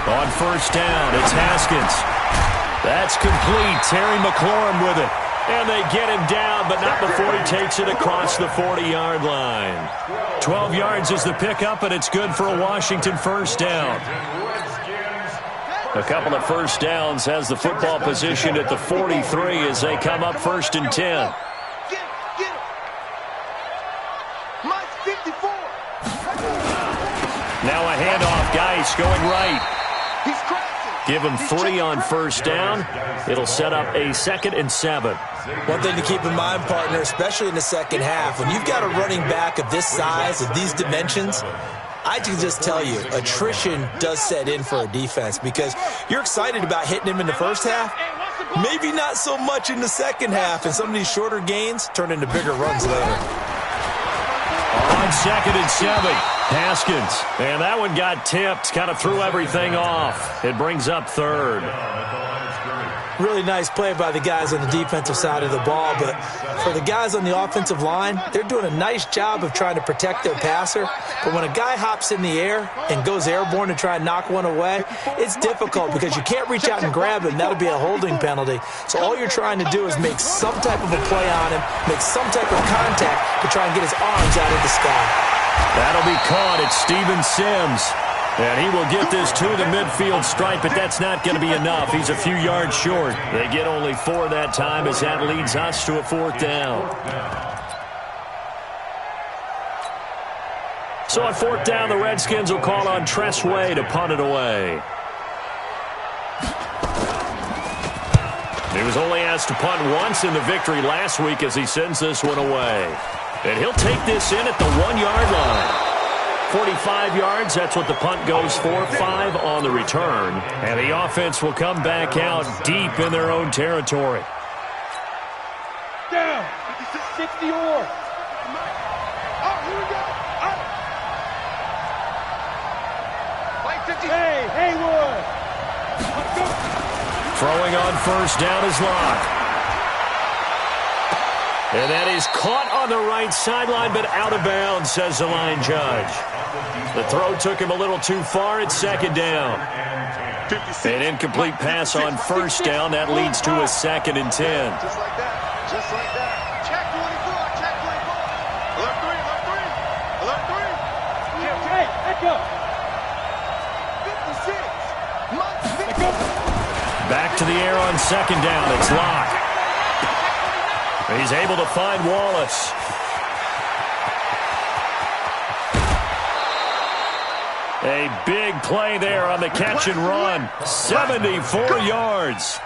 On first down, it's Haskins. That's complete. Terry McLaurin with it. And they get him down, but not before he takes it across the 40-yard line. 12 yards is the pickup, and it's good for a Washington first down. A couple of first downs has the football position at the 43 as they come up first and 10. Now a handoff. Geis going right. Give him 3 on first down. It'll set up a 2nd and 7. One thing to keep in mind, partner, especially in the second half, when you've got a running back of this size, of these dimensions, I can just tell you, attrition does set in for a defense because you're excited about hitting him in the first half, maybe not so much in the second half, and some of these shorter gains turn into bigger runs later. On 2nd and 7, Haskins. And that one got tipped, kind of threw everything off. It brings up 3rd. Really nice play by the guys on the defensive side of the ball, but for the guys on the offensive line, they're doing a nice job of trying to protect their passer. But when a guy hops in the air and goes airborne to try and knock one away, it's difficult because you can't reach out and grab him. That'll be a holding penalty. So all you're trying to do is make some type of a play on him, make some type of contact to try and get his arms out of the sky. That'll be caught. It's Steven Sims. And he will get this to the midfield stripe, but that's not going to be enough. He's a few yards short. They get only 4 that time as that leads us to a 4th down. So on 4th down, the Redskins will call on Tress Way to punt it away. He was only asked to punt once in the victory last week as he sends this one away. And he'll take this in at the 1-yard line. 45 yards, that's what the punt goes for. 5 on the return. And the offense will come back out deep in their own territory. Down. This is 60 or. Oh, here we go. Hey, Haywood. Let's go. Throwing on first down is Locke. And that is caught on the right sideline, but out of bounds, says the line judge. The throw took him a little too far. It's 2nd down. An incomplete pass on first down. That leads to a 2nd and 10. Just like that. Just like that. Check 24. Check 24. Alert 3. Alert 3. Alert 3. Hey, echo. 56. Back to the air on 2nd down. It's Locke. He's able to find Wallace. A big play there on the catch and run. 74 yards.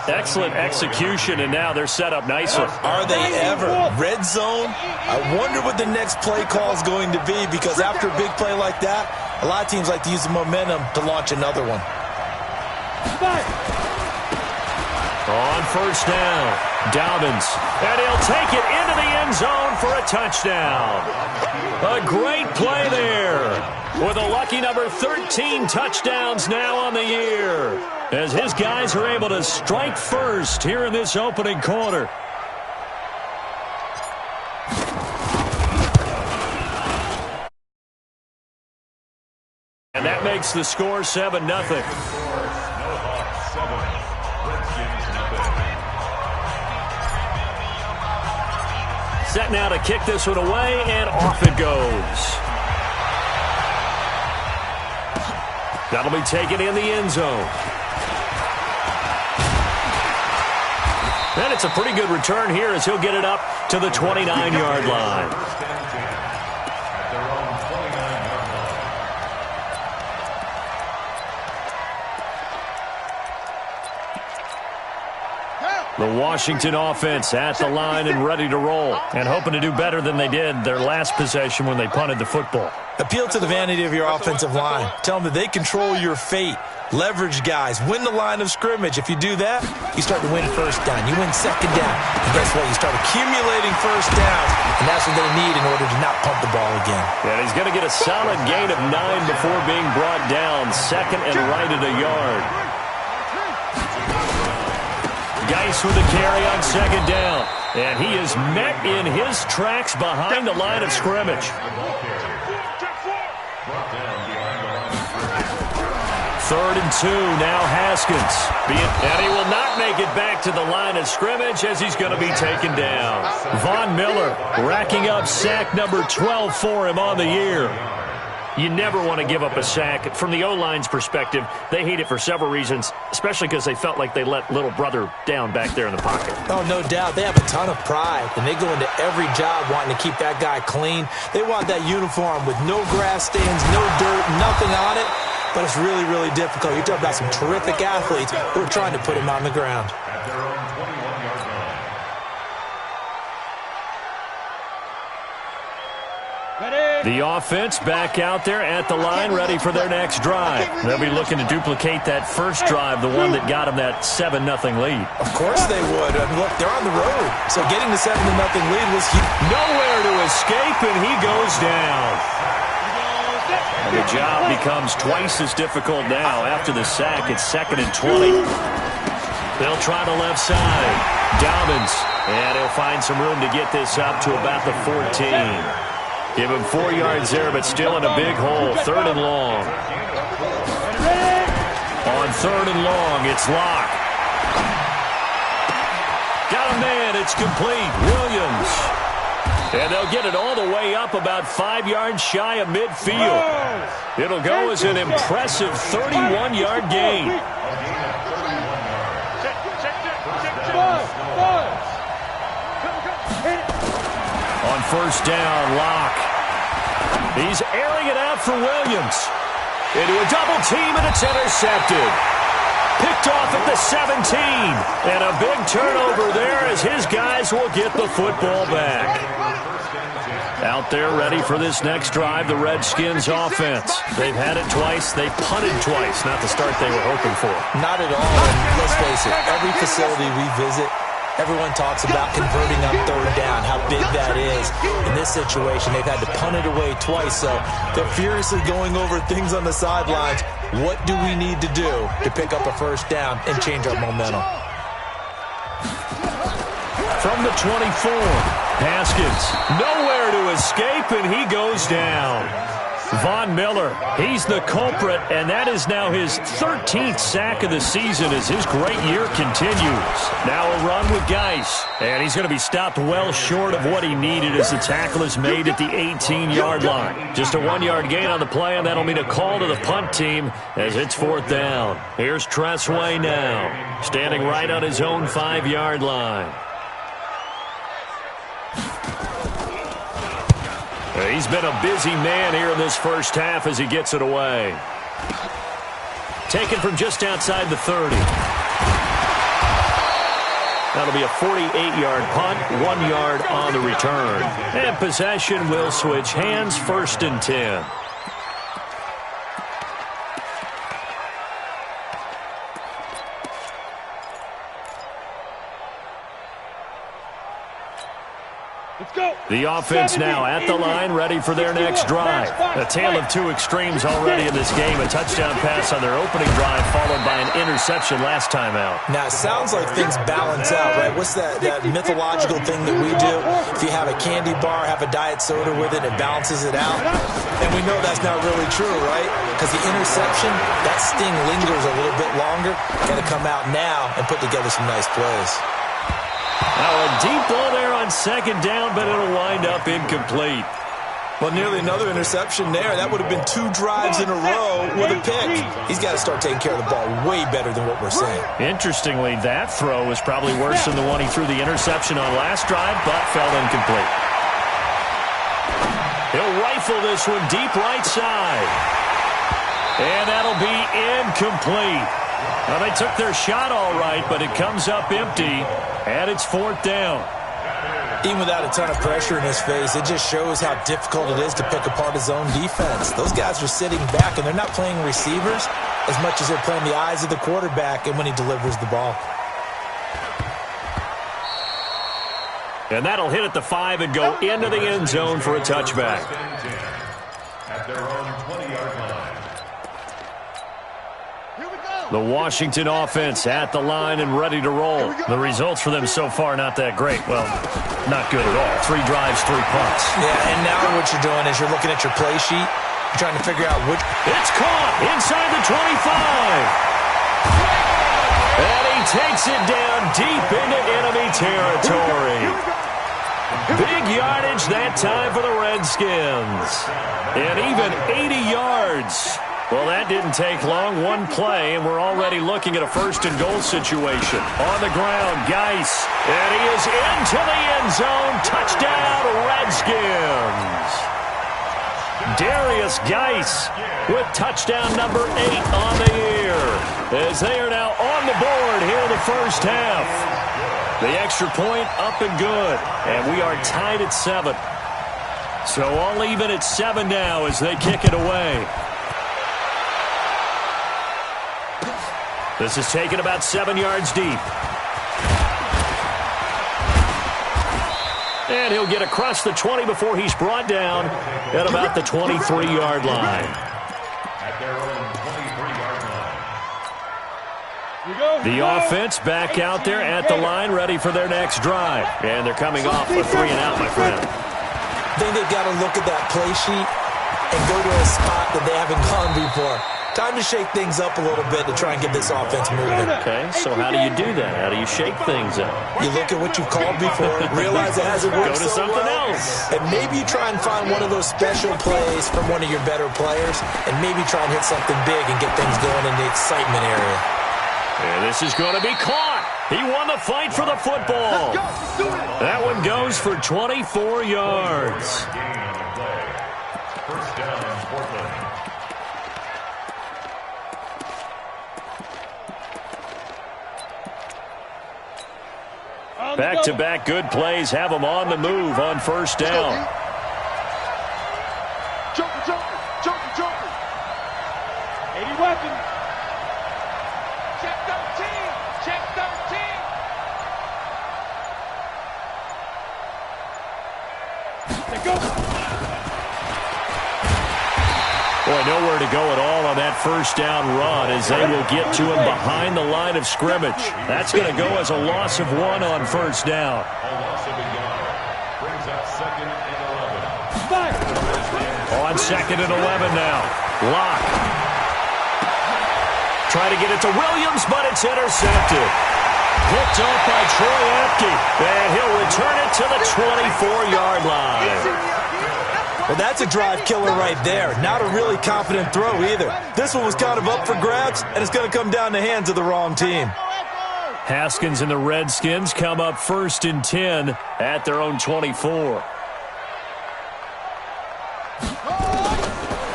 Excellent execution, and now they're set up nicely. Are they ever? Red zone? I wonder what the next play call is going to be because after a big play like that, a lot of teams like to use the momentum to launch another one. On first down, Dobbins, and he'll take it into the end zone for a touchdown. A great play there with a lucky number 13 touchdowns now on the year as his guys are able to strike first here in this opening quarter. And that makes the score 7-0. Set now to kick this one away, and off it goes. That'll be taken in the end zone. And it's a pretty good return here as he'll get it up to the 29-yard line. The Washington offense at the line and ready to roll, and hoping to do better than they did their last possession when they punted the football. Appeal to the vanity of your offensive line. Tell them that they control your fate. Leverage guys. Win the line of scrimmage. If you do that, you start to win first down. You win second down. And guess what? You start accumulating first downs, and that's what they need in order to not punt the ball again. And he's going to get a solid gain of 9 before being brought down. Second and right at a yard. Geis with the carry on second down. And he is met in his tracks behind the line of scrimmage. Third and 2, now Haskins. And he will not make it back to the line of scrimmage as he's going to be taken down. Von Miller racking up sack number 12 for him on the year. You never want to give up a sack. From the O-line's perspective, they hate it for several reasons, especially because they felt like they let little brother down back there in the pocket. Oh, no doubt. They have a ton of pride, and they go into every job wanting to keep that guy clean. They want that uniform with no grass stains, no dirt, nothing on it. But it's really, really difficult. You're talking about some terrific athletes who are trying to put him on the ground. The offense back out there at the line, ready for their next drive. They'll be looking to duplicate that first drive, the one that got them that 7-0 lead. Of course they would. I mean, look, they're on the road. So getting the 7-0 lead was huge. Nowhere to escape, and he goes down. And the job becomes twice as difficult now. After the sack, it's 2nd and 20. They'll try the left side. Dobbins, and he'll find some room to get this up to about the 14. Give him 4 yards there, but still in a big hole. 3rd and long. On 3rd and long, it's Locke. Got a man. It's complete. Williams. And they'll get it all the way up about 5 yards shy of midfield. It'll go as an impressive 31-yard gain. On 1st down, Locke. He's airing it out for Williams. Into a double team, and it's intercepted. Picked off at the 17. And a big turnover there as his guys will get the football back. Out there ready for this next drive, the Redskins offense. They've had it twice. They punted twice. Not the start they were hoping for. Not at all. And let's face it, every facility we visit, everyone talks about converting on 3rd down, how big that is. In this situation, they've had to punt it away twice, so they're furiously going over things on the sidelines. What do we need to do to pick up a 1st down and change our momentum? From the 24, Haskins, nowhere to escape, and he goes down. Von Miller, he's the culprit, and that is now his 13th sack of the season as his great year continues. Now a run with Geis, and he's going to be stopped well short of what he needed as the tackle is made at the 18-yard line. Just a 1-yard gain on the play, and that'll mean a call to the punt team as it's 4th down. Here's Tressway now, standing right on his own 5-yard line. He's been a busy man here in this first half as he gets it away. Taken from just outside the 30. That'll be a 48-yard punt, 1 yard on the return. And possession will switch hands, 1st and 10. The offense now at the line, ready for their next drive. A tale of two extremes already in this game. A touchdown pass on their opening drive, followed by an interception last time out. Now, it sounds like things balance out, right? What's that mythological thing that we do? If you have a candy bar, have a diet soda with it, it balances it out. And we know that's not really true, right? Because the interception, that sting lingers a little bit longer. Got to come out now and put together some nice plays. Now a deep ball there on 2nd down, but it'll wind up incomplete. Well, nearly another interception there. That would have been 2 drives in a row with a pick. He's got to start taking care of the ball way better than what we're seeing. Interestingly, that throw was probably worse than the one he threw the interception on last drive, but fell incomplete. He'll rifle this one deep right side. And that'll be incomplete. Well, they took their shot all right, but it comes up empty, and it's 4th down. Even without a ton of pressure in his face, it just shows how difficult it is to pick apart his own defense. Those guys are sitting back, and they're not playing receivers as much as they're playing the eyes of the quarterback and when he delivers the ball. And that'll hit at the 5 and go into the end zone for a touchback. At their own 20-yard line. The Washington offense at the line and ready to roll. The results for them so far not that great. Well, not good at all. 3 drives, 3 punts. Yeah, and now what you're doing is you're looking at your play sheet, You're trying to figure out which... It's caught inside the 25. And he takes it down deep into enemy territory. Big yardage that time for the Redskins. And even 80 yards. Well, that didn't take long. One play, and we're already looking at a first-and-goal situation. On the ground, Geis. And he is into the end zone. Touchdown, Redskins. Darius Geis with touchdown number 8 on the year. As they are now on the board here in the first half. The extra point up and good. And we are tied at 7. So all even at 7 now as they kick it away. This is taken about 7 yards deep. And he'll get across the 20 before he's brought down at about the 23-yard line. At their own 23-yard line. The offense back out there at the line, ready for their next drive. And they're coming off a 3-and-out, my friend. I think they've got to look at that play sheet and go to a spot that they haven't gone before. Time to shake things up a little bit to try and get this offense moving. Okay, so how do you do that? How do you shake things up? You look at what you've called before, realize it hasn't worked Go to something else. and maybe you try and find one of those special plays from one of your better players, and maybe try and hit something big and get things going in the excitement area. And this is going to be caught. He won the fight for the football. That one goes for 24 yards. First down, Portland. Back-to-back good plays have them on the move on first down. Joker. 80 weapons. Check 13. They go. Boy, nowhere to go at all on that first down run as they will get to him behind the line of scrimmage. That's going to go as a loss of 1 on first down. A loss of a yard. Brings up 2nd and 11. On 2nd and 11 now. Lock. Try to get it to Williams, but it's intercepted. Picked off by Troy Apke. And he'll return it to the 24-yard line. Well, that's a drive killer right there. Not a really confident throw either. This one was kind of up for grabs, and it's going to come down the hands of the wrong team. Haskins and the Redskins come up 1st and 10 at their own 24.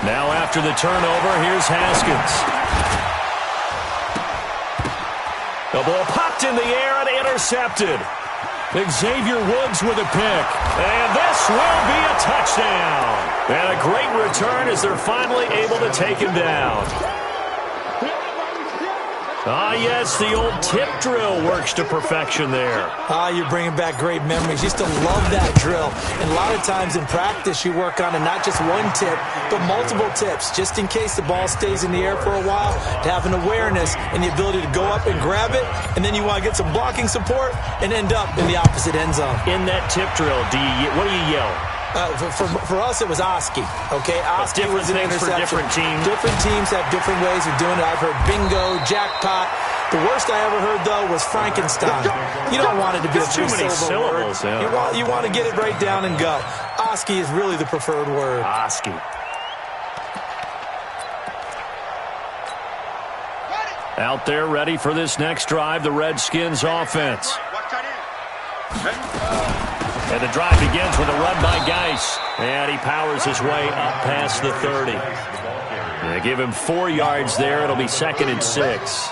Now after the turnover, here's Haskins. The ball popped in the air and intercepted. Xavier Woods with a pick. And this will be a touchdown. And a great return as they're finally able to take him down. Ah, yes, the old tip drill works to perfection there. Ah, you're bringing back great memories. Used to love that drill. And a lot of times in practice, you work on it, not just one tip, but multiple tips, just in case the ball stays in the air for a while, to have an awareness and the ability to go up and grab it, and then you want to get some blocking support and end up in the opposite end zone. In that tip drill, what do you yell? For us, it was Oski. Okay, Oski was an things for interception. different teams. Different teams have different ways of doing it. I've heard bingo, jackpot. The worst I ever heard, though, was Frankenstein. You don't want it to be a too many syllables. Yeah. You want to get it right down and go. Oski is really the preferred word. Oski. Out there ready for this next drive, the Redskins offense. And the drive begins with a run by Geis. And he powers his way up past the 30. They give him 4 yards there. It'll be 2nd and 6.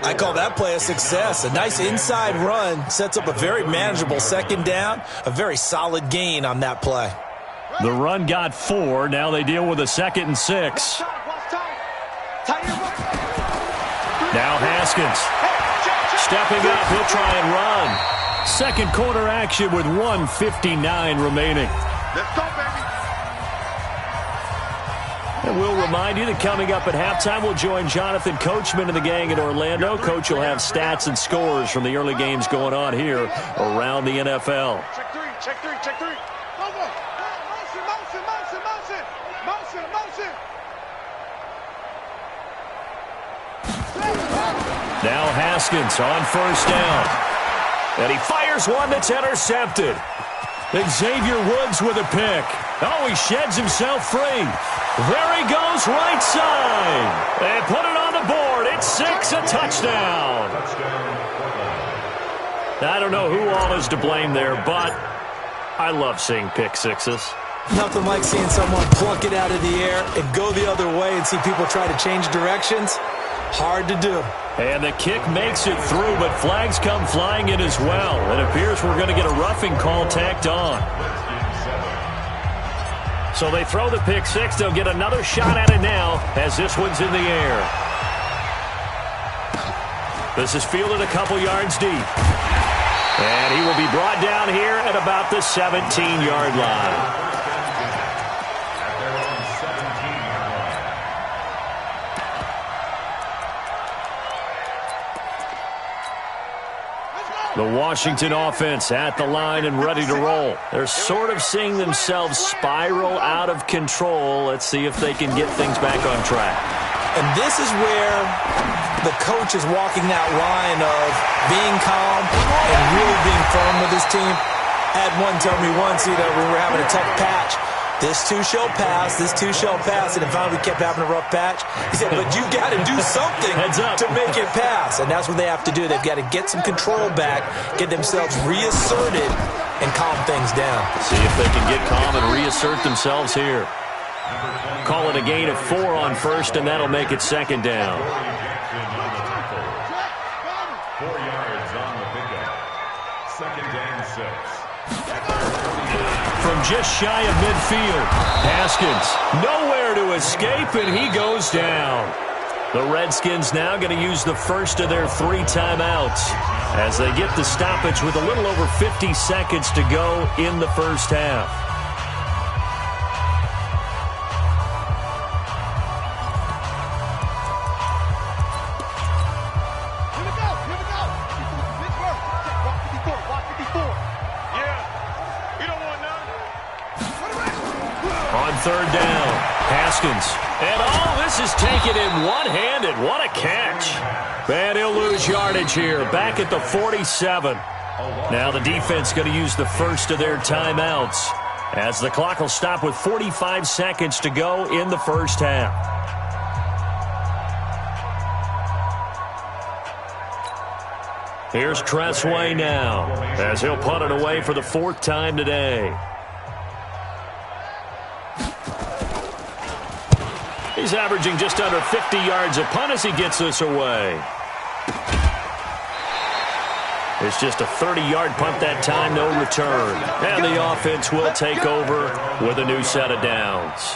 I call that play a success. A nice inside run sets up a very manageable 2nd down. A very solid gain on that play. The run got 4. Now they deal with a 2nd and 6. Now Haskins. Stepping up. He'll try and run. Second quarter action with 1:59 remaining. Let's go, baby. And we'll remind you that coming up at halftime, we'll join Jonathan Coachman and the gang in Orlando. Coach will have stats and scores from the early games going on here around the NFL. Check three. Go. Now Haskins on first down. And he fires one that's intercepted. Xavier Woods with a pick. Oh, he sheds himself free. There he goes, right side. They put it on the board. It's 6, a touchdown. I don't know who all is to blame there, but I love seeing pick sixes. Nothing like seeing someone pluck it out of the air and go the other way and see people try to change directions. Hard to do. And the kick makes it through, but flags come flying in as well. It appears we're going to get a roughing call tacked on. So they throw the pick six. They'll get another shot at it now as this one's in the air. This is fielded a couple yards deep. And he will be brought down here at about the 17-yard line. The Washington offense at the line and ready to roll. They're sort of seeing themselves spiral out of control. Let's see if they can get things back on track. And this is where the coach is walking that line of being calm and really being firm with his team. I had one tell me once, we were having a tough patch. This too shall pass, this too shall pass. And finally we kept having a rough patch. He said, but you got to do something to make it pass. And that's what they have to do. They've got to get some control back, get themselves reasserted, and calm things down. See if they can get calm and reassert themselves here. Call it a gain of 4 on first, and that'll make it second down. 4 yards on the pickup. Second and 6. From just shy of midfield, Haskins nowhere to escape, and he goes down. The Redskins now going to use the first of their 3 timeouts as they get the stoppage with a little over 50 seconds to go in the first half. Third down, Haskins. And this is taken in one-handed. What a catch. And he'll lose yardage here, back at the 47. Now the defense going to use the first of their timeouts as the clock will stop with 45 seconds to go in the first half. Here's Tressway now as he'll punt it away for the 4th time today. He's averaging just under 50 yards a punt as he gets this away. It's just a 30-yard punt that time, no return. And the offense will take over with a new set of downs.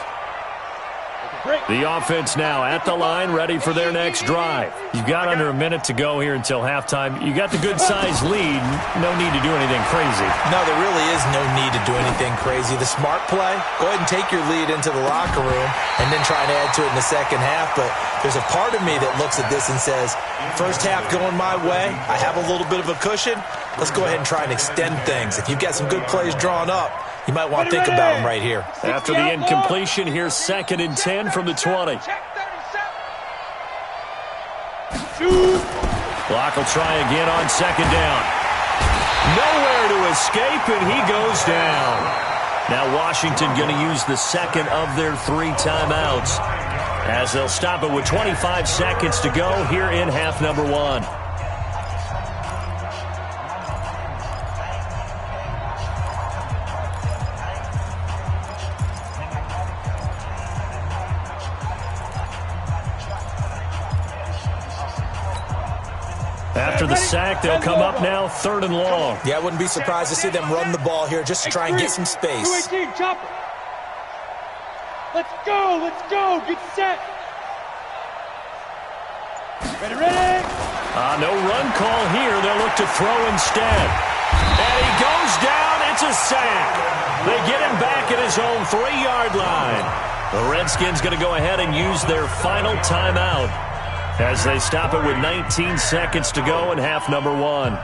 The offense now at the line, ready for their next drive. You've got under a minute to go here until halftime. You got the good-sized lead. No need to do anything crazy. No, there really is no need to do anything crazy. The smart play, go ahead and take your lead into the locker room and then try and add to it in the second half. But there's a part of me that looks at this and says, first half going my way, I have a little bit of a cushion. Let's go ahead and try and extend things. If you've got some good plays drawn up, you might want to think about them right here. After the incompletion, here's 2nd and 10 from the 20. Clock will try again on 2nd down. Nowhere to escape, and he goes down. Now Washington going to use the 2nd of their 3 timeouts as they'll stop it with 25 seconds to go here in half number 1. After the sack, they'll come up now 3rd and long. Yeah, I wouldn't be surprised to see them run the ball here just to try and get some space. 218, chopper. Let's go, get set. Ready. No run call here. They'll look to throw instead. And he goes down. It's a sack. They get him back at his own 3-yard line. The Redskins going to go ahead and use their final timeout as they stop it with 19 seconds to go in half number 1.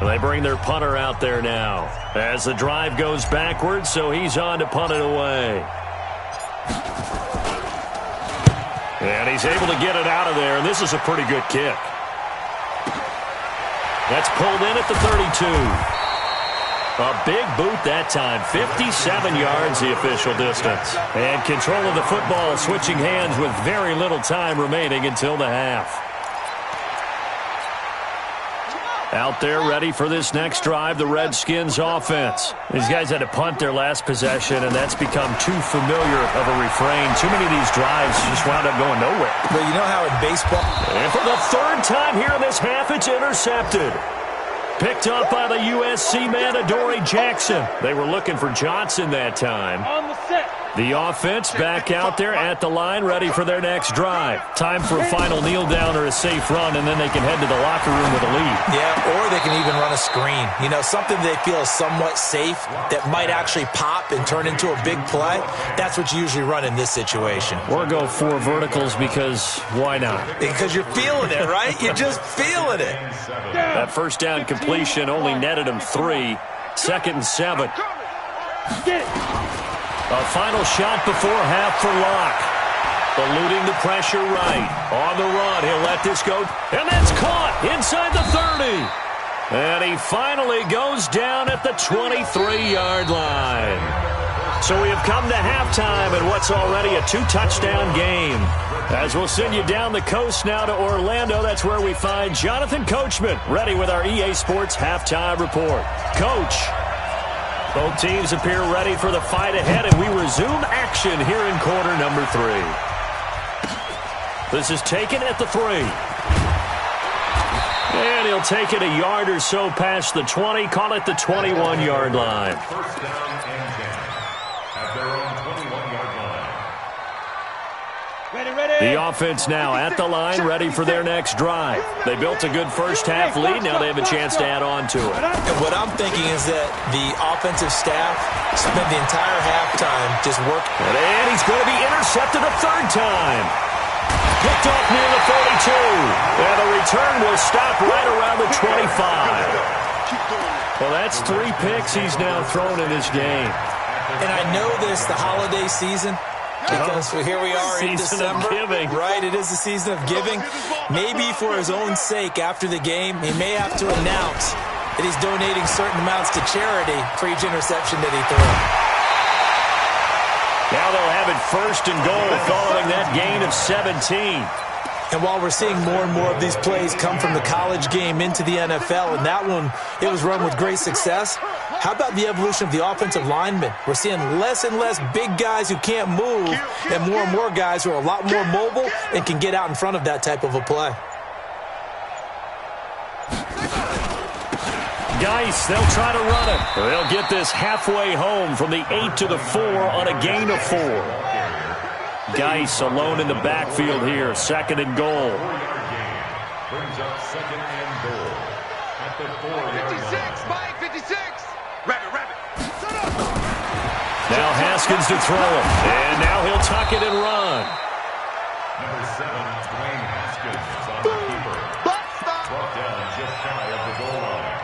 They bring their punter out there now as the drive goes backwards, so he's on to punt it away. And he's able to get it out of there, and this is a pretty good kick. That's pulled in at the 32. A big boot that time, 57 yards the official distance. And control of the football switching hands with very little time remaining until the half. Out there ready for this next drive, the Redskins offense. These guys had to punt their last possession, and that's become too familiar of a refrain. Too many of these drives just wound up going nowhere. But you know how in baseball... And for the third time here in this half, it's intercepted. Picked up by the USC man, Adoree Jackson. They were looking for Johnson that time. On the set. The offense back out there at the line, ready for their next drive. Time for a final kneel down or a safe run, and then they can head to the locker room with a lead. Yeah, or they can even run a screen. You know, something they feel is somewhat safe that might actually pop and turn into a big play. That's what you usually run in this situation. Or go 4 verticals because why not? Because you're feeling it, right? You're just feeling it. That first down completion only netted him 3. 2nd and 7. Get it. A final shot before half for Locke. Eluding the pressure right. On the run, he'll let this go. And that's caught inside the 30. And he finally goes down at the 23-yard line. So we have come to halftime in what's already a 2-touchdown game. As we'll send you down the coast now to Orlando, that's where we find Jonathan Coachman, ready with our EA Sports Halftime Report. Coach. Both teams appear ready for the fight ahead, and we resume action here in quarter number 3. This is taken at the 3. And he'll take it a yard or so past the 20, call it the 21-yard line. First down and 10 at their own 21-yard line. Ready. The offense now at the line, ready for their next drive. They built a good first-half lead. Now they have a chance to add on to it. And what I'm thinking is that the offensive staff spent the entire halftime just working. And he's going to be intercepted a 3rd time. Picked off near the 42. And the return will stop right around the 25. Well, that's 3 picks he's now thrown in this game. And I know this, the holiday season, because here we are in December. Giving. Right, it is the season of giving. Maybe for his own sake after the game, he may have to announce that he's donating certain amounts to charity for each interception that he threw. Now they'll have it 1st and goal following that gain of 17. And while we're seeing more and more of these plays come from the college game into the NFL, and that one, it was run with great success, how about the evolution of the offensive linemen? We're seeing less and less big guys who can't move and more guys who are a lot more mobile and can get out in front of that type of a play. Geis, they'll try to run it. They'll get this halfway home from the 8 to the 4 on a gain of 4. Geis alone in the backfield here, 2nd and goal. Brings up 2nd and goal at the 4-yard line. 56, Mike, 56. Rabbit. Now Haskins to throw it. And now he'll tuck it and run. Number 7, Dwayne Haskins on the keeper. Brought down just shy of the goal line.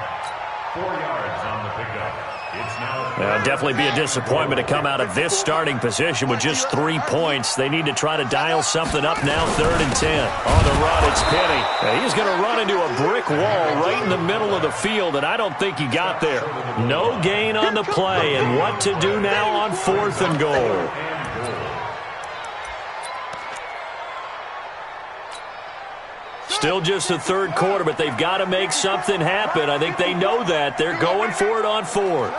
4 yards on the pickup. It's now Definitely be a disappointment to come out of this starting position with just 3 points. They need to try to dial something up now, 3rd and 10. On the run, it's Penny. He's going to run into a brick wall right in the middle of the field, and I don't think he got there. No gain on the play, and what to do now on 4th and goal. Still just the 3rd quarter, but they've got to make something happen. I think they know that. They're going for it on 4th.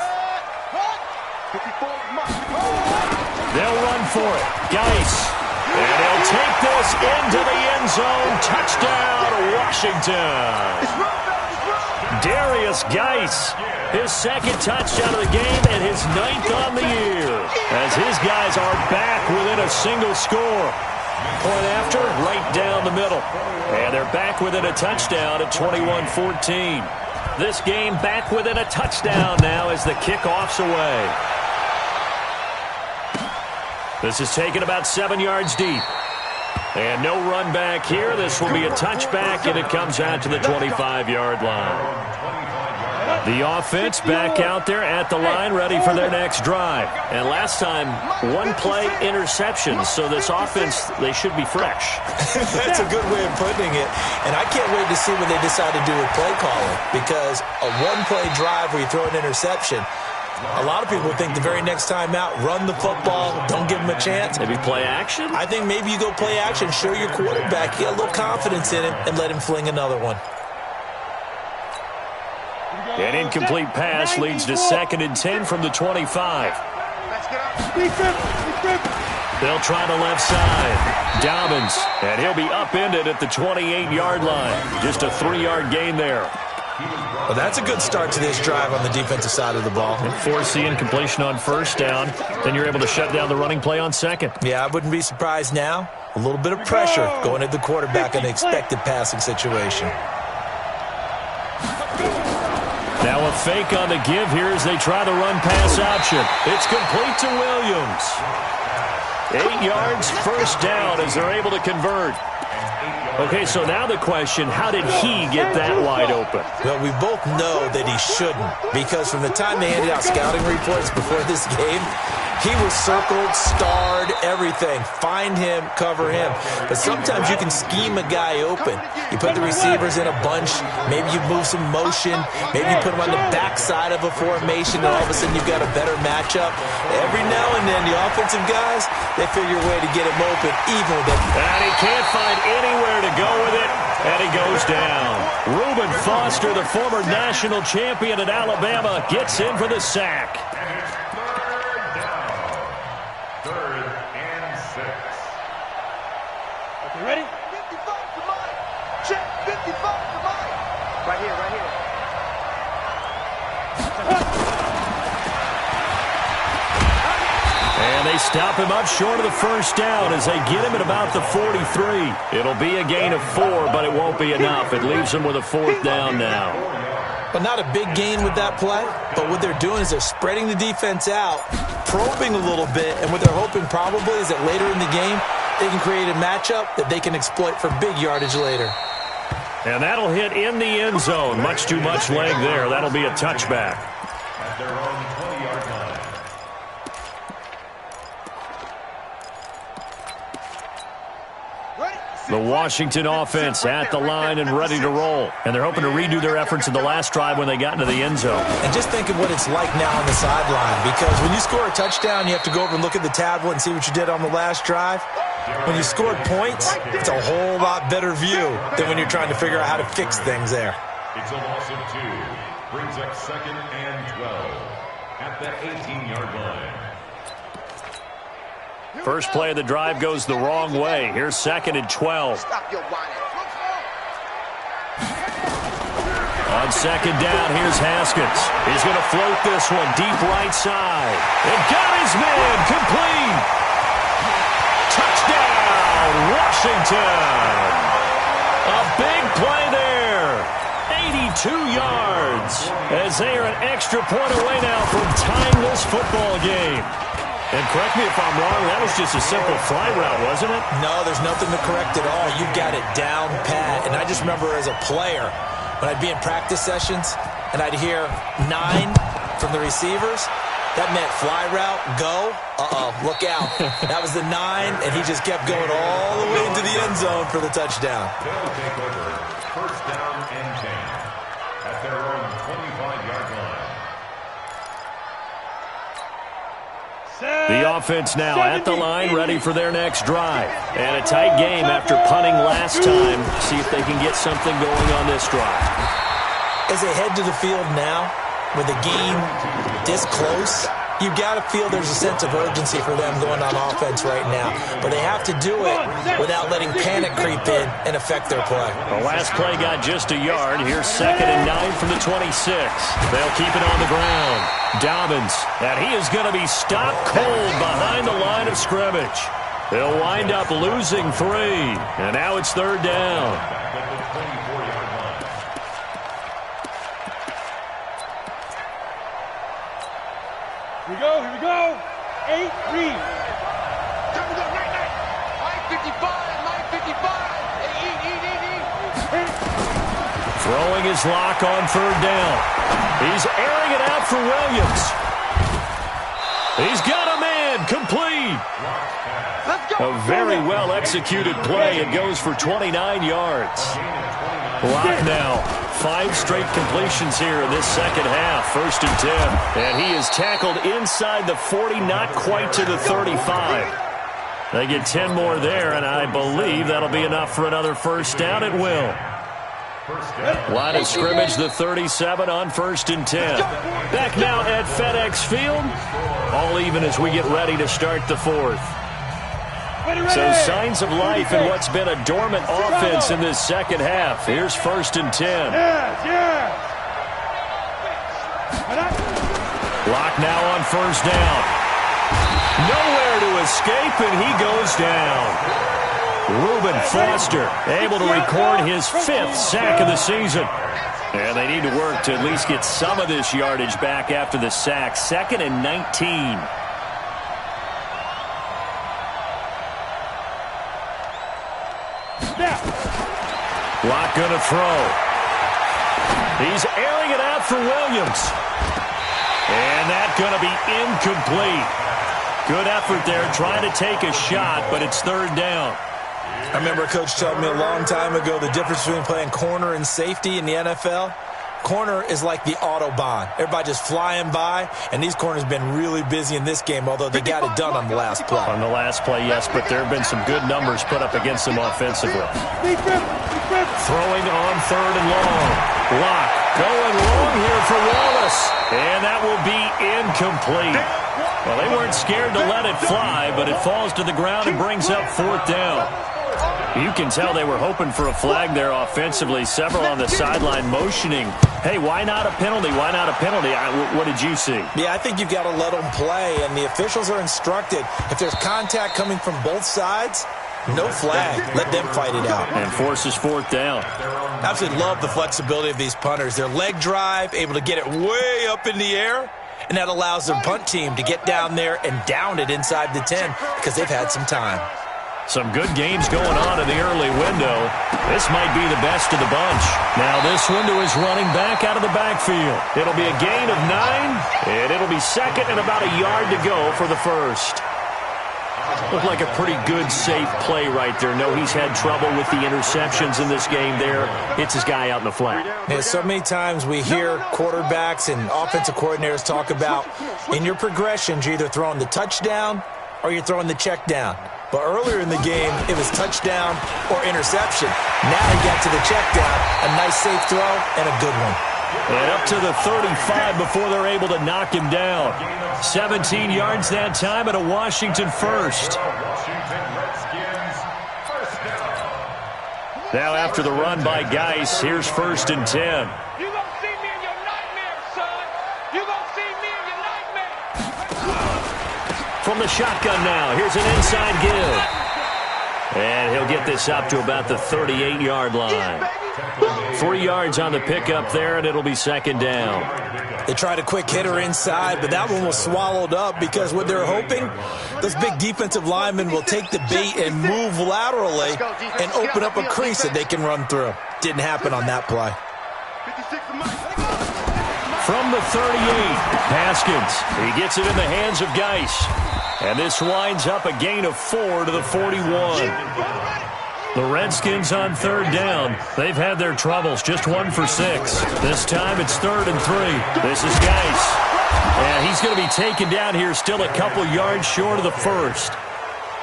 They'll run for it. Geis. And he'll take this into the end zone. Touchdown, Washington. Darius Geis. His 2nd touchdown of the game and his 9th on the year. As his guys are back within a single score. Point after, right down the middle. And they're back within a touchdown at 21-14. This game back within a touchdown now as the kickoff's away. This is taken about 7 yards deep. And no run back here. This will be a touchback, and it comes out to the 25-yard line. The offense back out there at the line, ready for their next drive. And last time, one play interception, so this offense, they should be fresh. That's a good way of putting it. And I can't wait to see what they decide to do with play calling, because a one-play drive where you throw an interception, a lot of people think the very next time out, run the football, don't give him a chance. Maybe play action? I think maybe you go play action, show your quarterback, get a little confidence in him, and let him fling another one. An incomplete pass leads to 2nd and 10 from the 25. They'll try the left side. Dobbins, and he'll be upended at the 28-yard line. Just a 3-yard gain there. Well, that's a good start to this drive on the defensive side of the ball. And force the incompletion on first down. Then you're able to shut down the running play on second. Yeah, I wouldn't be surprised now. A little bit of pressure going at the quarterback in an expected passing situation. Now a fake on the give here as they try the run-pass option. It's complete to Williams. 8 yards, first down as they're able to convert. Okay, so now the question, how did he get that wide open? Well, we both know that he shouldn't, because from the time they handed out scouting reports before this game, he was circled, starred, everything. Find him, cover him. But sometimes you can scheme a guy open. You put the receivers in a bunch. Maybe you move some motion. Maybe you put him on the backside of a formation, and all of a sudden you've got a better matchup. Every now and then, the offensive guys, they figure a way to get him open, even with it. And he can't find anywhere to go with it, and he goes down. Reuben Foster, the former national champion at Alabama, gets in for the sack. Ready? 55 to Mike. Check 55 to Mike. Right here, right here. And they stop him up short of the first down as they get him at about the 43. It'll be a gain of 4, but it won't be enough. It leaves them with a 4th down now. Well, not a big gain with that play, but what they're doing is they're spreading the defense out, probing a little bit, and what they're hoping probably is that later in the game, they can create a matchup that they can exploit for big yardage later. And that'll hit in the end zone. Much too much leg there. That'll be a touchback. At their own 20-yard line. The Washington offense at the line and ready to roll. And they're hoping to redo their efforts in the last drive when they got into the end zone. And just think of what it's like now on the sideline, because when you score a touchdown, you have to go over and look at the tablet and see what you did on the last drive. When you scored points, it's a whole lot better view than when you're trying to figure out how to fix things there. It's a loss of 2. Brings up 2nd and 12 at the 18-yard line. First play of the drive goes the wrong way. Here's 2nd and 12. Stop your whining. On 2nd down, here's Haskins. He's going to float this one deep right side. And got his man complete. Touchdown, Washington. A big play there. 82 yards as they are an extra point away now from tying this football game. And correct me if I'm wrong, that was just a simple fly route, wasn't it? No, there's nothing to correct at all. You've got it down pat. And I just remember as a player, when I'd be in practice sessions and I'd hear 9 from the receivers, that meant fly route, go, look out. That was the 9, and he just kept going all the way into the end zone for the touchdown. They'll take over 1st down and 10 at their own 25-yard line. The offense now at the line, ready for their next drive. And a tight game after punting last time. See if they can get something going on this drive. As they head to the field now, with the game this close, you've got to feel there's a sense of urgency for them going on offense right now. But they have to do it without letting panic creep in and affect their play. The last play got just a yard. Here's 2nd and 9 from the 26. They'll keep it on the ground. Dobbins, and he is going to be stopped cold behind the line of scrimmage. They'll wind up losing 3, and now it's 3rd down. Back at the 24-yard line. Here we go. 8 read. Time to go right now. Mike 55, Mike 55. Hey, eat. Throwing his lock on third down. He's airing it out for Williams. He's got a man. Complete. A very well-executed play. It goes for 29 yards. Lock now. 5 straight completions here in this second half. 1st and 10. And he is tackled inside the 40, not quite to the 35. They get 10 more there, and I believe that'll be enough for another first down. It will. Line of scrimmage, the 37 on 1st and 10. Back now at FedEx Field. All even as we get ready to start the 4th. So signs of life in what's been a dormant offense in this second half. Here's 1st and 10. Lock now on 1st down. Nowhere to escape, and he goes down. Reuben Foster able to record his 5th sack of the season. And they need to work to at least get some of this yardage back after the sack. 2nd and 19. Lock going to throw. He's airing it out for Williams. And that's going to be incomplete. Good effort there trying to take a shot, but it's 3rd down. I remember a coach telling me a long time ago the difference between playing corner and safety in the NFL. Corner is like the Autobahn. Everybody just flying by, and these corners have been really busy in this game, although they got it done on the last play. On the last play, yes, but there have been some good numbers put up against them offensively. Throwing on 3rd and long. Lock going long here for Wallace, and that will be incomplete. Well, they weren't scared to let it fly, but it falls to the ground and brings up 4th down. You can tell they were hoping for a flag there offensively. Several on the sideline motioning, hey, why not a penalty? Why not a penalty? What did you see? Yeah, I think you've got to let them play, and the officials are instructed. If there's contact coming from both sides, no flag. Let them fight it out. And forces 4th down. I absolutely love the flexibility of these punters. Their leg drive, able to get it way up in the air, and that allows their punt team to get down there and down it inside the 10 because they've had some time. Some good games going on in the early window. This might be the best of the bunch. Now this window is running back out of the backfield. It'll be a gain of 9, and it'll be 2nd and about a yard to go for the 1st. Looked like a pretty good, safe play right there. No, he's had trouble with the interceptions in this game there. Hits his guy out in the flat. Yeah, so many times we hear quarterbacks and offensive coordinators talk about in your progressions, you're either throwing the touchdown or you're throwing the check down. But earlier in the game, it was touchdown or interception. Now he got to the check down, a nice safe throw, and a good one. And up to the 35 before they're able to knock him down. 17 yards that time at a Washington 1st. Now after the run by Geis, here's 1st and 10. You're going to see me in your nightmares, son. You're going to see me in your nightmares. From the shotgun now, here's an inside give. And he'll get this up to about the 38-yard line. 3 yards on the pickup there, and it'll be 2nd down. They tried a quick hitter inside, but that one was swallowed up because what they're hoping, those big defensive linemen will take the bait and move laterally and open up a crease that they can run through. Didn't happen on that play. From the 38, Haskins. He gets it in the hands of Geis. And this winds up a gain of 4 to the 41. The Redskins on 3rd down. They've had their troubles, just 1 for 6. This time it's 3rd and 3. This is Geis. And he's going to be taken down here still a couple yards short of the 1st.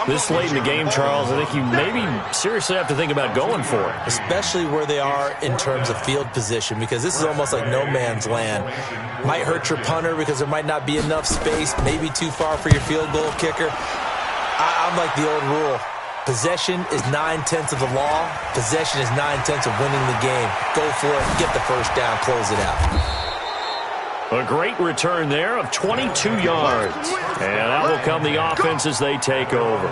This late in the game, Charles, I think you maybe seriously have to think about going for it. Especially where they are in terms of field position, because this is almost like no man's land. Might hurt your punter because there might not be enough space, maybe too far for your field goal kicker. I'm like the old rule. Possession is 9/10 of the law. Possession is 9/10 of winning the game. Go for it, get the first down, close it out. A great return there of 22 yards. And out will come the offense as they take over.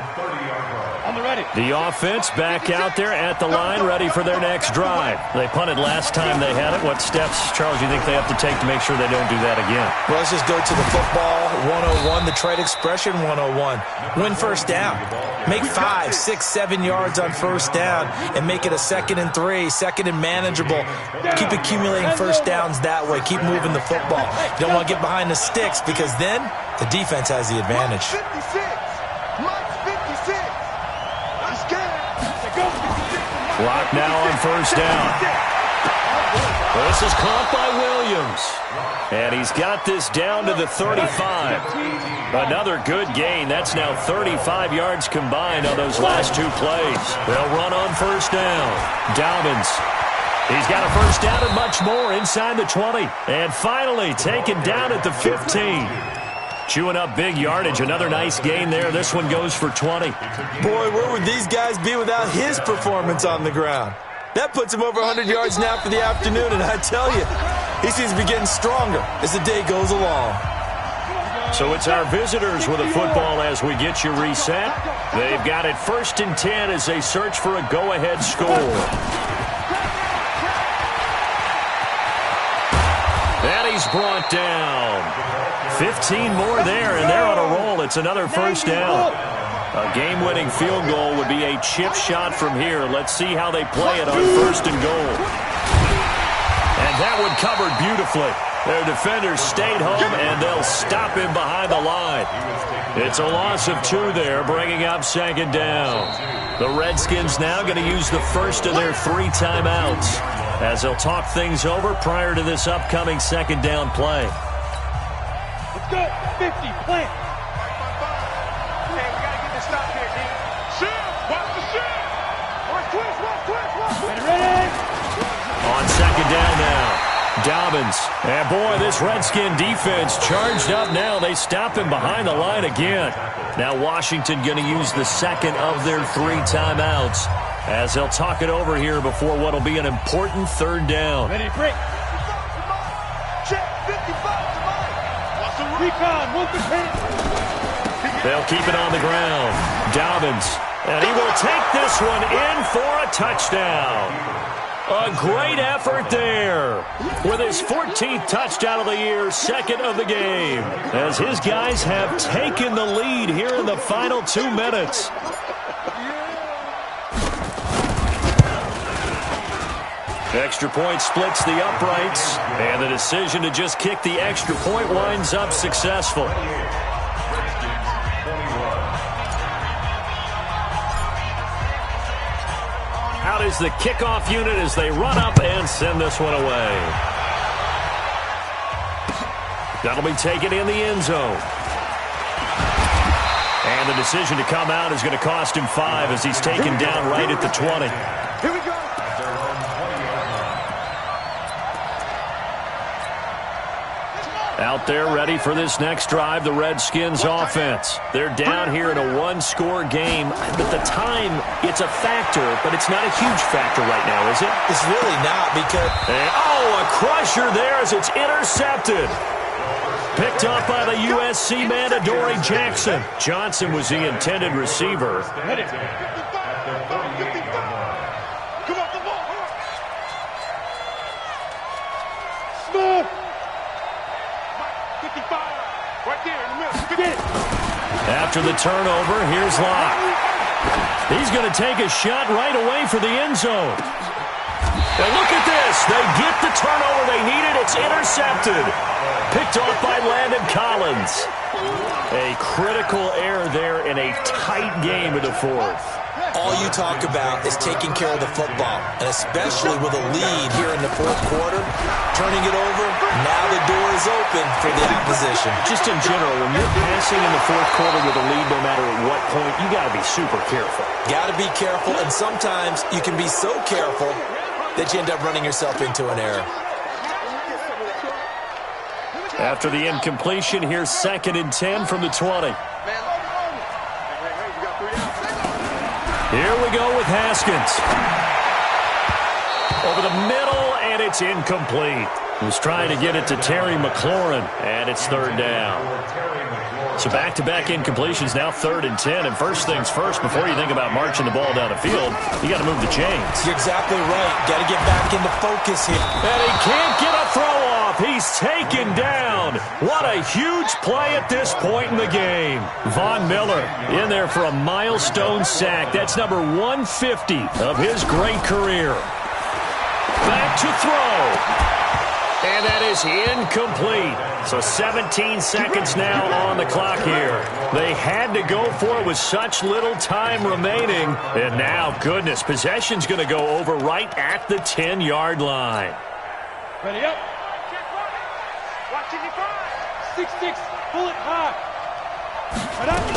The offense back out there at the line, ready for their next drive. They punted last time they had it. What steps, Charles, do you think they have to take to make sure they don't do that again? Well, let's just go to the football 101, the trade expression 101. Win first down. Make 5, 6, 7 yards on first down and make it a 2nd and 3, 2nd and manageable. Keep accumulating first downs that way. Keep moving the football. You don't want to get behind the sticks because then the defense has the advantage. Clock now on first down. This is caught by Williams. And he's got this down to the 35. Another good gain. That's now 35 yards combined on those last 2 plays. They'll run on first down. Dobbins. He's got a first down and much more inside the 20. And finally taken down at the 15. Chewing up big yardage. Another nice gain there. This one goes for 20. Boy, where would these guys be without his performance on the ground? That puts him over 100 yards now for the afternoon, and I tell you, he seems to be getting stronger as the day goes along. So it's our visitors with a football as we get you reset. They've got it 1st and 10 as they search for a go-ahead score. And he's brought down. 15 more there, and they're on a roll. It's another first down. A game-winning field goal would be a chip shot from here. Let's see how they play it on 1st and goal. And that one covered beautifully. Their defenders stayed home, and they'll stop him behind the line. It's a loss of 2 there, bringing up 2nd down. The Redskins now going to use the first of their 3 timeouts as they'll talk things over prior to this upcoming 2nd down play. Let's go. 50, plant. On 2nd down now, Dobbins. And boy, this Redskin defense charged up now. They stop him behind the line again. Now Washington going to use the 2nd of their 3 timeouts as they'll talk it over here before what will be an important 3rd down. Ready to break. Check 55 tonight. Recon, 1%. They'll keep it on the ground. Dobbins. And he will take this one in for a touchdown. A great effort there with his 14th touchdown of the year, 2nd of the game, as his guys have taken the lead here in the final 2 minutes. Extra point splits the uprights, and the decision to just kick the extra point winds up successful. Out is the kickoff unit as they run up and send this one away. That'll be taken in the end zone. And the decision to come out is going to cost him 5 as he's taken down right at the 20. Here we go. Out there ready for this next drive, the Redskins offense. They're down here in a 1-score game. But the time, it's a factor, but it's not a huge factor right now, is it? It's really not because... And, a crusher there as it's intercepted. Picked up by the USC man, Adoree Jackson. Johnson was the intended receiver. After the turnover, here's Locke. He's going to take a shot right away for the end zone. And look at this. They get the turnover they needed. It's intercepted. Picked off by Landon Collins. A critical error there in a tight game in the 4th. All you talk about is taking care of the football, and especially with a lead here in the 4th quarter, turning it over, now the door is open for the opposition. Just in general, when you're passing in the 4th quarter with a lead, no matter at what point, you got to be super careful. Got to be careful, and sometimes you can be so careful that you end up running yourself into an error. After the incompletion, here's 2nd and 10 from the 20. Here we go with Haskins. Over the middle, and it's incomplete. Was trying to get it to Terry McLaurin, and it's third down. So back-to-back incompletions, now 3rd and 10. And first things first, before you think about marching the ball down the field, you got to move the chains. You're exactly right. Got to get back into focus here. And he can't get a throw off. He's taken down. What a huge play at this point in the game. Von Miller in there for a milestone sack. That's number 150 of his great career. Back to throw. And that is incomplete. So 17 seconds now on the clock here. They had to go for it with such little time remaining. And now, goodness, possession's going to go over right at the 10-yard line. Ready up. Watching it fire. 6-6. Pull it high. Right up.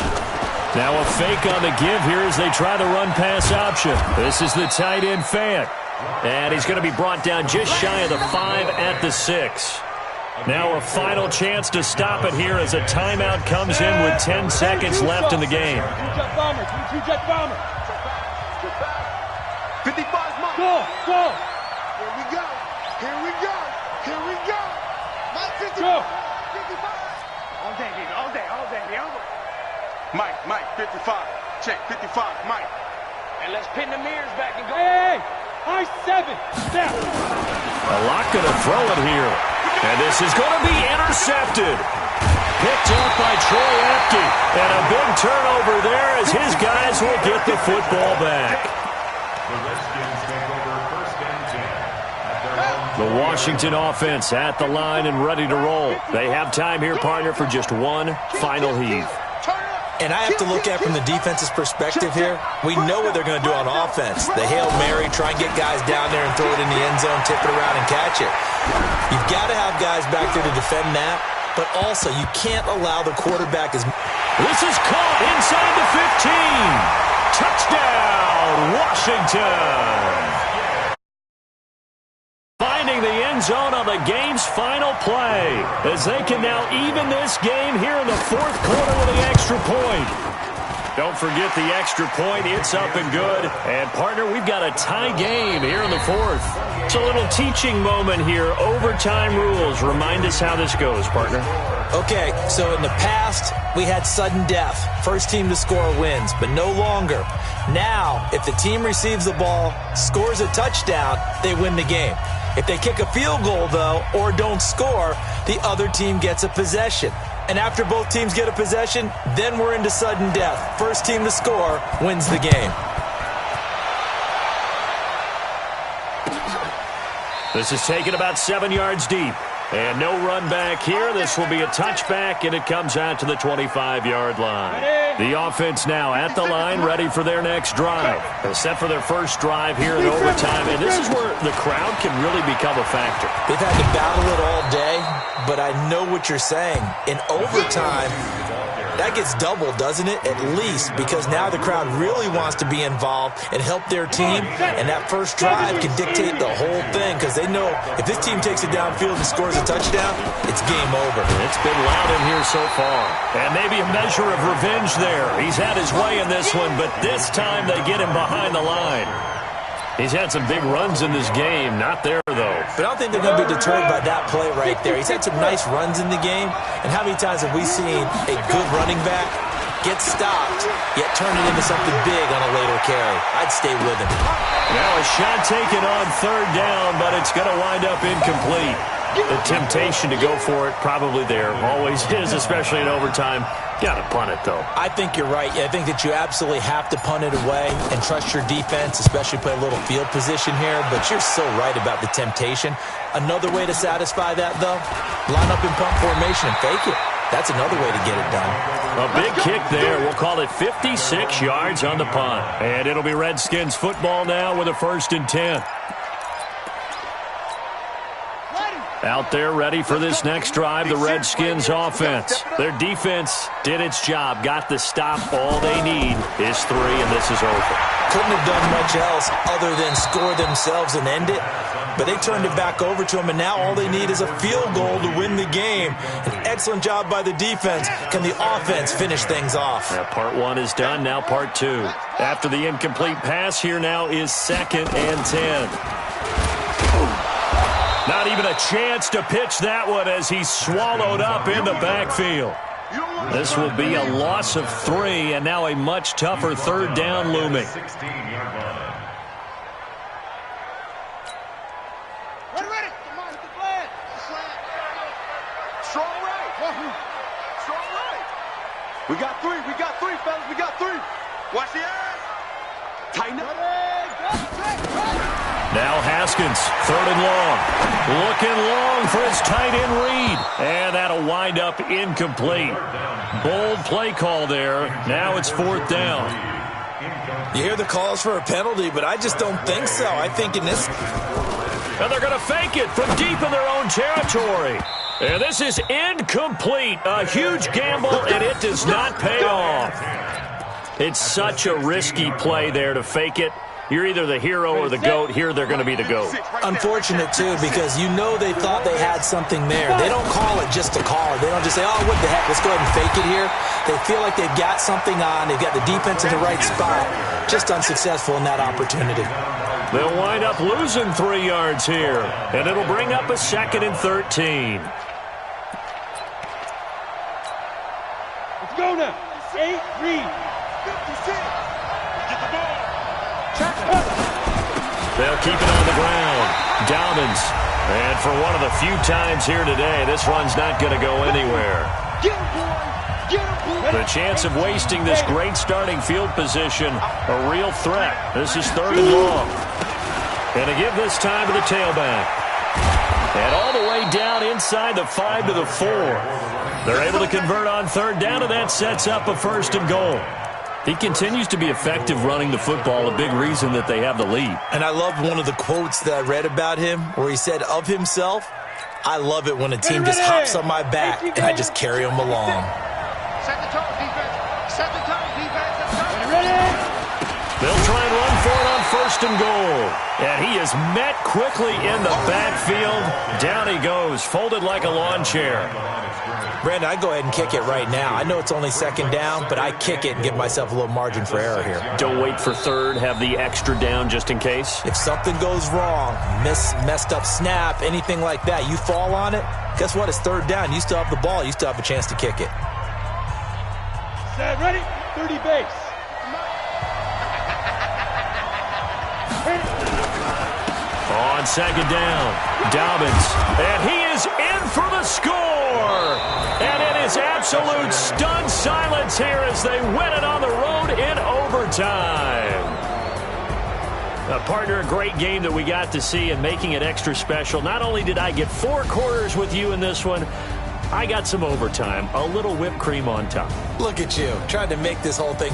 Now a fake on the give here as they try the run-pass option. This is the tight end Fant. And he's going to be brought down just shy of the 5 at the 6. Now a final chance to stop it here as a timeout comes in with 10 seconds left in the game. Two-jet bomber. 55's Mike. Go. Here we go. Mike 55. Go. 55. All day, baby. Mike 55. Check 55. Mike. And let's pin the mirrors back and go. Hey. High 7. Step. A lot going to throw it here. And this is going to be intercepted. Picked up by Troy Apke. And a big turnover there as his guys will get the football back. The Redskins take over 1st and 10 at their own. The Washington offense at the line and ready to roll. They have time here, partner, for just one final heave. And I have to look at it from the defense's perspective here. We know what they're going to do on offense. The Hail Mary, try and get guys down there and throw it in the end zone, tip it around and catch it. You've got to have guys back there to defend that, but also you can't allow the quarterback as... This is caught inside the 15. Touchdown, Washington. Finding the end zone on the game's final play as they can now even this game here in the 4th quarter with the extra point. Don't forget the extra point. It's up and good. And, partner, we've got a tie game here in the 4th. It's a little teaching moment here. Overtime rules. Remind us how this goes, partner. Okay, so in the past, we had sudden death. First team to score wins, but no longer. Now, if the team receives the ball, scores a touchdown, they win the game. If they kick a field goal, though, or don't score, the other team gets a possession. And after both teams get a possession, then we're into sudden death. First team to score wins the game. This is taken about 7 yards deep. And no run back here. This will be a touchback, and it comes out to the 25-yard line. The offense now at the line, ready for their next drive. They're set for their first drive here in overtime, and this is where the crowd can really become a factor. They've had to battle it all day, but I know what you're saying. In overtime, that gets doubled, doesn't it? At least, because now the crowd really wants to be involved and help their team, and that first drive can dictate the whole thing because they know if this team takes it downfield and scores a touchdown, it's game over. It's been loud in here so far. And maybe a measure of revenge there. He's had his way in this one, but this time they get him behind the line. He's had some big runs in this game. Not there, though. But I don't think they're going to be deterred by that play right there. He's had some nice runs in the game. And how many times have we seen a good running back get stopped, yet turn it into something big on a later carry? I'd stay with him. Now a shot taken on 3rd down, but it's going to wind up incomplete. The temptation to go for it probably there. Always is, especially in overtime. Got to punt it, though. I think you're right. I think that you absolutely have to punt it away and trust your defense, especially play a little field position here. But you're so right about the temptation. Another way to satisfy that, though, line up in punt formation and fake it. That's another way to get it done. A big kick there. We'll call it 56 yards on the punt. And it'll be Redskins football now with a 1st and 10. Out there ready for this next drive, the Redskins offense. Their defense did its job, got the stop. All they need is 3, and this is over. Couldn't have done much else other than score themselves and end it. But they turned it back over to them, and now all they need is a field goal to win the game. An excellent job by the defense. Can the offense finish things off? Now part 1 is done, now part 2. After the incomplete pass, here now is 2nd and 10. Not even a chance to pitch that one as he's swallowed up in the backfield. This will be a loss of 3, and now a much tougher third down looming. 16-yard line. Ready. Come on, hit the flag. Strong right. Strong right. We got 3, fellas. We got 3. Watch the eyes. Tighten up. Now Haskins, 3rd and long. Looking long for his tight end read. And that'll wind up incomplete. Bold play call there. Now it's 4th down. You hear the calls for a penalty, but I just don't think so. I think in this... And they're going to fake it from deep in their own territory. And this is incomplete. A huge gamble, and it does not pay off. It's such a risky play there to fake it. You're either the hero or the GOAT. Here they're going to be the GOAT. Unfortunate, too, because you know they thought they had something there. They don't call it just to call it. They don't just say, oh, what the heck, let's go ahead and fake it here. They feel like they've got something on. They've got the defense in the right spot. Just unsuccessful in that opportunity. They'll wind up losing 3 yards here, and it'll bring up a 2nd and 13. Let's go now. 8, read. 56. Get the ball. They'll keep it on the ground. Dobbins. And for one of the few times here today, this run's not going to go anywhere. Get him, boy. Get him, boy. The chance of wasting this great starting field position, a real threat. This is 3rd and long. And to give this time to the tailback. And all the way down inside the 5 to the 4. They're able to convert on 3rd down, and that sets up a 1st and goal. He continues to be effective running the football, a big reason that they have the lead. And I loved one of the quotes that I read about him where he said of himself, I love it when a team just hops on my back and I just carry them along. Set the tone, defense. Set the tone, defense. They'll try and run for it on 1st and goal. And he is met quickly in the backfield. Down he goes, folded like a lawn chair. Brandon, I go ahead and kick it right now. I know it's only 2nd down, but I kick it and give myself a little margin for error here. Don't wait for 3rd, have the extra down just in case. If something goes wrong, messed up snap, anything like that, you fall on it, guess what? It's 3rd down. You still have the ball. You still have a chance to kick it. Set, ready? 30 base. On 2nd down, Dobbins, and he is in for the score. And it is absolute stunned silence here as they win it on the road in overtime. Partner, a great game that we got to see and making it extra special. Not only did I get 4 quarters with you in this one, I got some overtime, a little whipped cream on top. Look at you, trying to make this whole thing